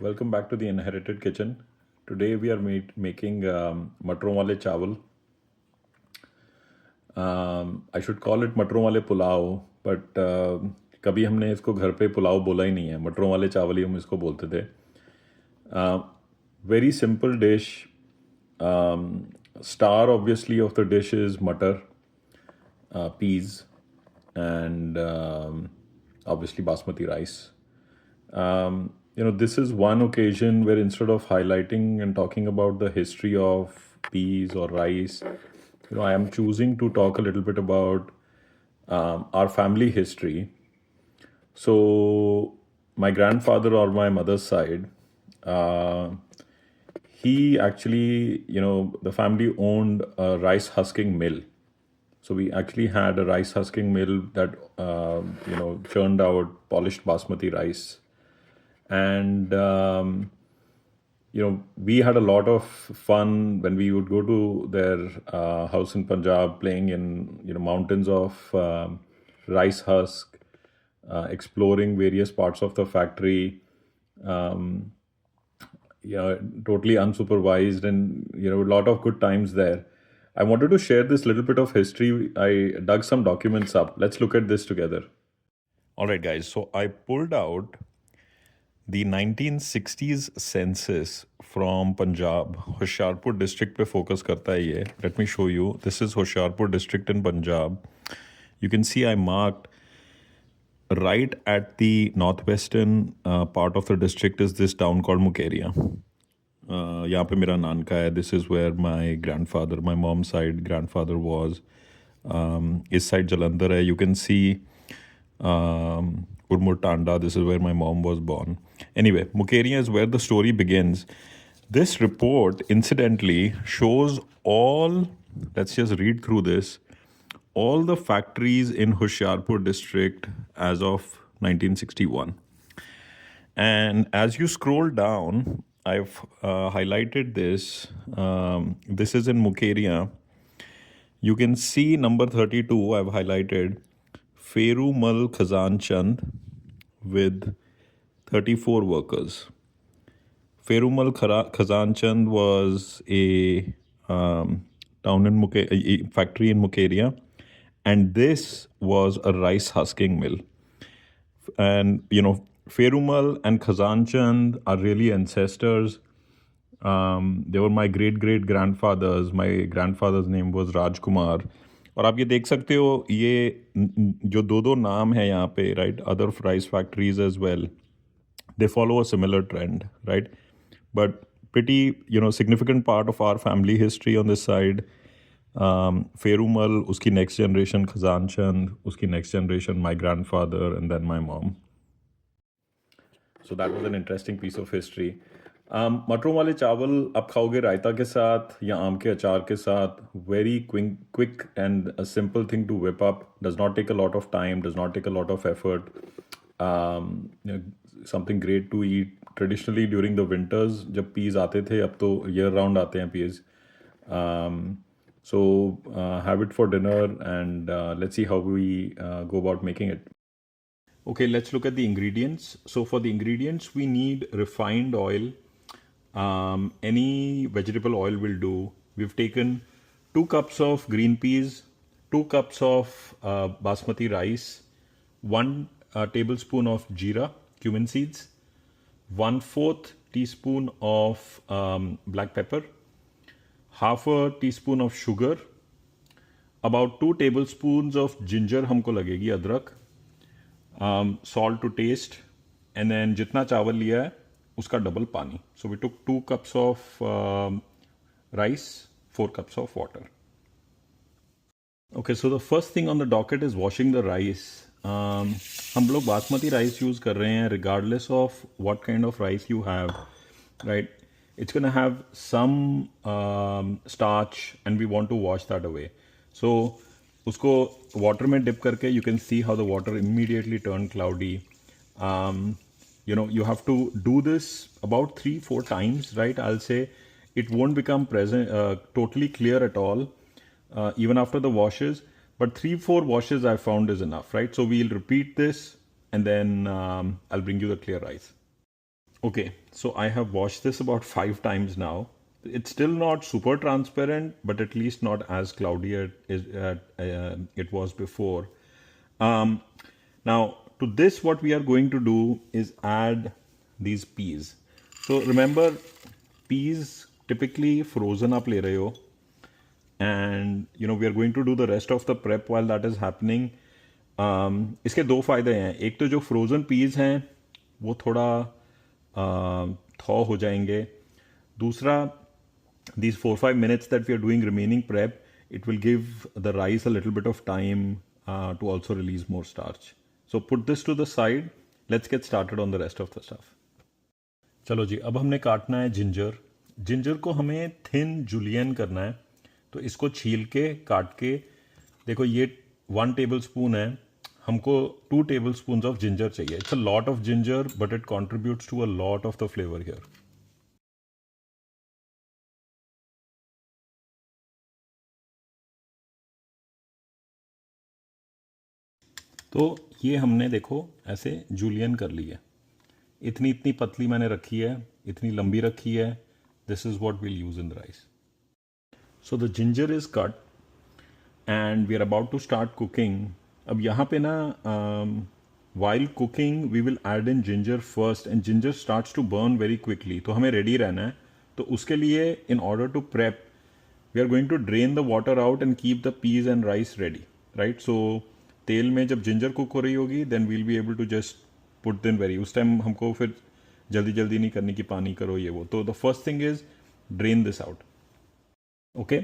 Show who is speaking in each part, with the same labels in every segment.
Speaker 1: Welcome back to the Inherited Kitchen. Today we are making matron wale chawal. I should call it matron wale pulao, but कभी हमने इसको घर पे पुलाव बोला ही नहीं है. मटरों वाले चावल ही हम इसको बोलते थे. Very simple dish. Star obviously of the dish is matar, peas, and obviously basmati rice. This is one occasion where instead of highlighting and talking about the history of peas or rice, I am choosing to talk a little bit about our family history. So, my grandfather or my mother's side, uh, he actually, the family owned a rice husking mill. So we actually had a rice husking mill that, churned out polished basmati rice. And we had a lot of fun when we would go to their house in Punjab, playing in mountains of rice husk, exploring various parts of the factory. Yeah, totally unsupervised, and a lot of good times there. I wanted to share this little bit of history. I dug some documents up. Let's look at this together. All right, guys. So I pulled out the 1960s census from Punjab. Hoshiarpur district पे focus करता है ये. Let me show you. This is Hoshiarpur district in Punjab. You can see I marked right at the northwestern part of the district is this town called Mukeria. यहाँ पे मेरा नानका है. This is where my grandfather, my mom's side grandfather was. इस side Jalandhar है. You can see Urmur Tanda. This is where my mom was born. Anyway, Mukeria is where the story begins. This report, incidentally, shows all, let's just read through this, all the factories in Hoshiarpur district as of 1961. And as you scroll down, I've highlighted this. This is in Mukeria. You can see number 32, I've highlighted Ferumal Khazan Chand with 34 workers. Ferumal Khazan Chand was a town in a factory in Mukeria, and this was a rice husking mill. And Ferumal and Khazan Chand are really ancestors. They were my great grandfathers. My grandfather's name was Rajkumar. और आप ये देख सकते हो, ये जो दो नाम है यहाँ पे, right? Other rice factories as well. They follow a similar trend, right? But pretty, significant part of our family history on this side. Ferumal, uski next generation, Khazan Chand, uski next generation, my grandfather, and then my mom. So that was an interesting piece of history. मटरों वाले चावल आप खाओगे रायता के साथ या आम के अचार के साथ. Very quick and a simple thing to whip up. Does not take a lot of time. Does not take a lot of effort. Something great to eat. Traditionally during the winters जब peas आते थे, अब तो year round आते हैं peas. So have it for dinner, and let's see how we go about making it. Okay, let's look at the ingredients. So for the ingredients, we need refined oil. Any vegetable oil will do. We've taken 2 cups of green peas, 2 cups of basmati rice, 1 tablespoon of jeera, cumin seeds, 1/4 teaspoon of black pepper, half a teaspoon of sugar, about 2 tablespoons of ginger हमको लगेगी, अदरक, salt to taste, and then जितना चावल लिया है उसका double पानी. So we took 2 cups of rice, 4 cups of water. Okay, so the first thing on the docket is washing the rice. हम लोग बासमती राइस यूज़ कर रहे हैं, regardless of what kind of rice you have, right? It's going to have some starch, and we want to wash that away. So उसको water में dip करके, you can see how the water immediately turned cloudy. You have to do this about 3-4 times, right? I'll say it won't become totally clear at all, even after the washes. But 3-4 washes I found is enough, right? So we'll repeat this, and then I'll bring you the clear rice. Okay, so I have watched this about 5 times now. It's still not super transparent, but at least not as cloudy it was before. Um, Now, to this, what we are going to do is add these peas. So remember, peas typically frozen आप ले रहे हो, and we are going to do the rest of the prep while that is happening. इसके दो फायदे हैं. एक तो जो फ्रोज़न पीस हैं वो थोड़ा थॉ हो जाएंगे. दूसरा, these 4-5 minutes that we are doing remaining prep, it will give the rice a little bit of time to also release more starch. So put this to the side. Let's get started on the rest of the stuff. चलो जी, अब हमने काटना है ginger. Ginger को हमें thin Julian करना है. तो इसको छील के काट के, देखो ये 1 टेबल स्पून है, हमको 2 टेबल स्पून ऑफ जिंजर चाहिए. It's a lot of ginger but it contributes to a lot of the flavour here. तो ये हमने देखो ऐसे जूलियन कर ली है. इतनी इतनी पतली मैंने रखी है, इतनी लंबी रखी है. This is what will use in the rice. So the ginger is cut and we are about to start cooking. अब यहाँ पे ना while cooking we will add in ginger first and ginger starts to burn very quickly. तो हमें ready रहना है. तो उसके लिए in order to prep we are going to drain the water out and keep the peas and rice ready. Right, so तेल में जब जिंजर कुक हो रही होगी then we'll be able to just put दिन वेरी. उस time हमको फिर जल्दी जल्दी नहीं करनी कि पानी करो ये वो. तो the first thing is drain this out. Okay,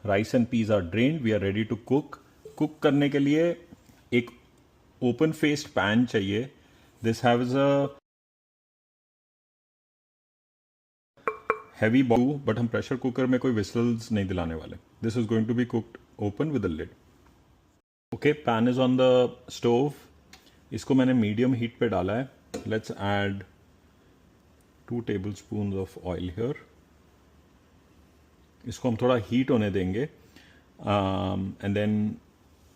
Speaker 1: rice and peas are drained. We are ready to cook. Cook करने के लिए एक ओपन फेस्ड पैन चाहिए. This haves a heavy bowl, but हम प्रेशर कुकर में कोई विसल्स नहीं दिलाने वाले. This is going to be cooked open with a lid. Okay, pan is on the stove. इसको मैंने मीडियम हीट पे डाला है. Let's add 2 table spoon of oil here. इसको हम थोड़ा हीट होने देंगे and then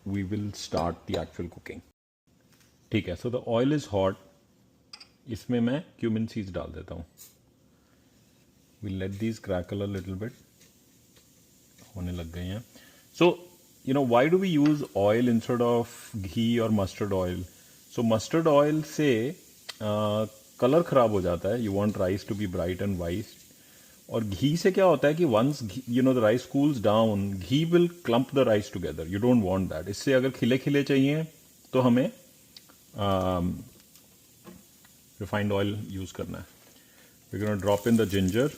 Speaker 1: we will start the actual cooking. ठीक है, so the oil is hot. इसमें मैं क्यूमिन सीड्स डाल देता हूँ. We let these crackle a little bit. होने लग गए हैं. So why do we use oil instead of ghee or mustard oil? So mustard oil से कलर खराब हो जाता है. You want rice to be bright and white. और घी से क्या होता है कि once the rice cools down, ghee will clump the rice together. You don't want that. इससे अगर खिले खिले चाहिए तो हमें refined oil use करना है. We're going to drop in the ginger.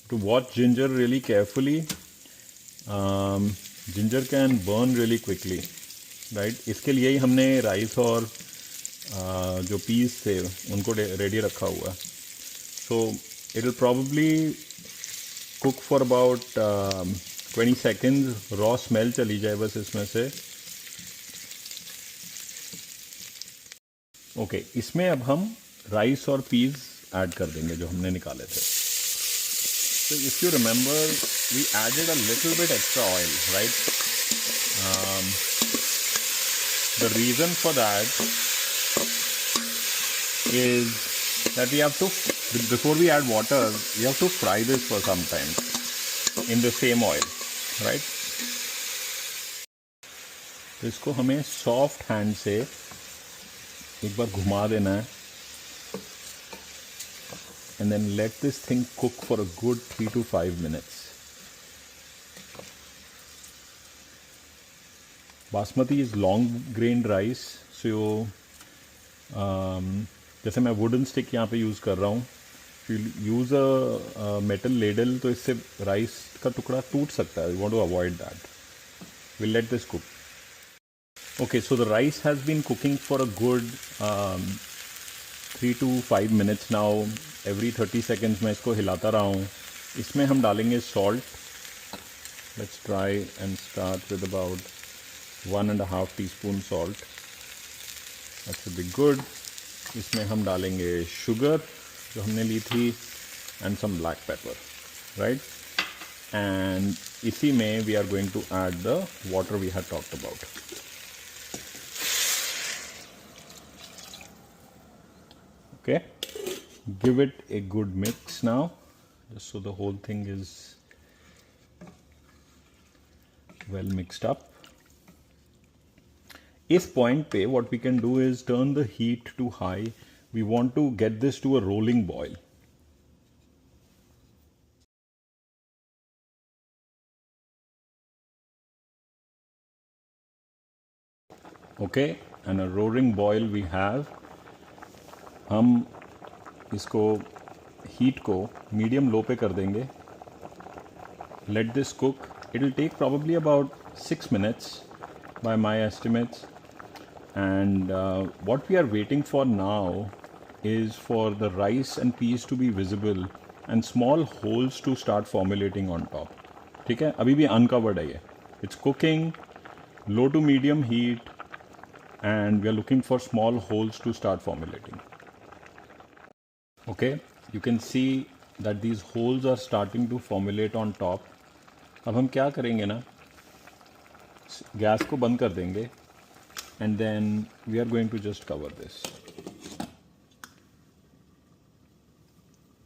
Speaker 1: To watch ginger really carefully. Ginger can burn really quickly. Right, इसके लिए ही हमने राइस और जो पीस थे उनको रेडी रखा हुआ. So it will probably cook for about 20 seconds. Raw smell चली जाए बस इसमें से. ओके, इसमें अब हम राइस और पीस ऐड कर देंगे जो हमने निकाले थे. So if you remember, we added a little bit extra oil, right? The reason for that is that we have to, before we add water, we have to fry this for some time in the same oil, right? तो इसको हमें soft hand से एक बार घुमा देना है. And then let this thing cook for a good 3 to 5 minutes. Basmati is long grained rice, so जैसे मैं वुडन स्टिक यहाँ पे यूज़ कर रहा हूँ. यूज़ अ मेटल लेडल, तो इससे राइस का टुकड़ा टूट सकता है. We want to avoid that. Will let this cook. Okay, so the rice has been cooking for a good 3 to 5 minutes now. Every 30 seconds मैं इसको हिलाता रहा हूँ. इसमें हम डालेंगे salt. Let's try and start with about 1.5 teaspoon salt. That should be good. इसमें हम डालेंगे शुगर जो हमने ली थी and some black pepper. Right, and इसी में we are going to add the water we had talked about. Okay, give it a good mix now, just so the whole thing is well mixed up. इस point पे what we can do is turn the heat to high. We want to get this to a rolling boil. Okay, and a roaring boil we have. हम इसको heat को medium low पे कर देंगे. Let this cook. It will take probably about 6 minutes by my estimates. And what we are waiting for now is for the rice and peas to be visible and small holes to start formulating on top. ठीक है, अभी भी uncovered है ये. It's cooking, low to medium heat, and we are looking for small holes to start formulating. Okay, you can see that these holes are starting to formulate on top. अब हम क्या करेंगे ना, गैस को बंद कर देंगे and then we are going to just cover this.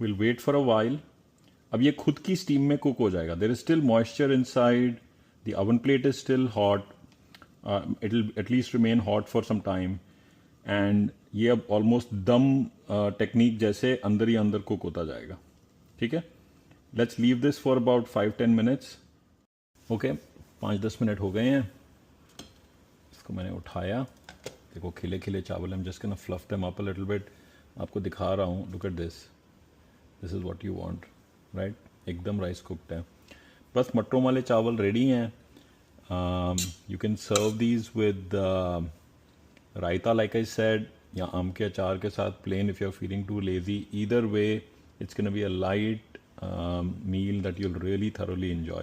Speaker 1: We'll wait for a while. अब ये खुद की स्टीम में कुक हो जाएगा. There is still moisture inside. The oven plate is still hot. It will at least remain hot for some time. And ये अब almost दम टेक्निक जैसे अंदर ही अंदर कुक होता जाएगा. ठीक है, let's leave this for about 5-10 minutes. Okay, 5-10 minute हो गए हैं. इसको मैंने उठाया. देखो खिले खिले चावल. I'm just gonna fluff them up a little bit. आपको दिखा रहा हूँ. Look at this. This is what you want, right? एकदम राइस कुकड है. बस मटरों वाले चावल रेडी हैं. You can serve these with raita, like I said, या आम के अचार के साथ plain if you're feeling too lazy. Either way, it's gonna be a light meal that you'll really thoroughly enjoy.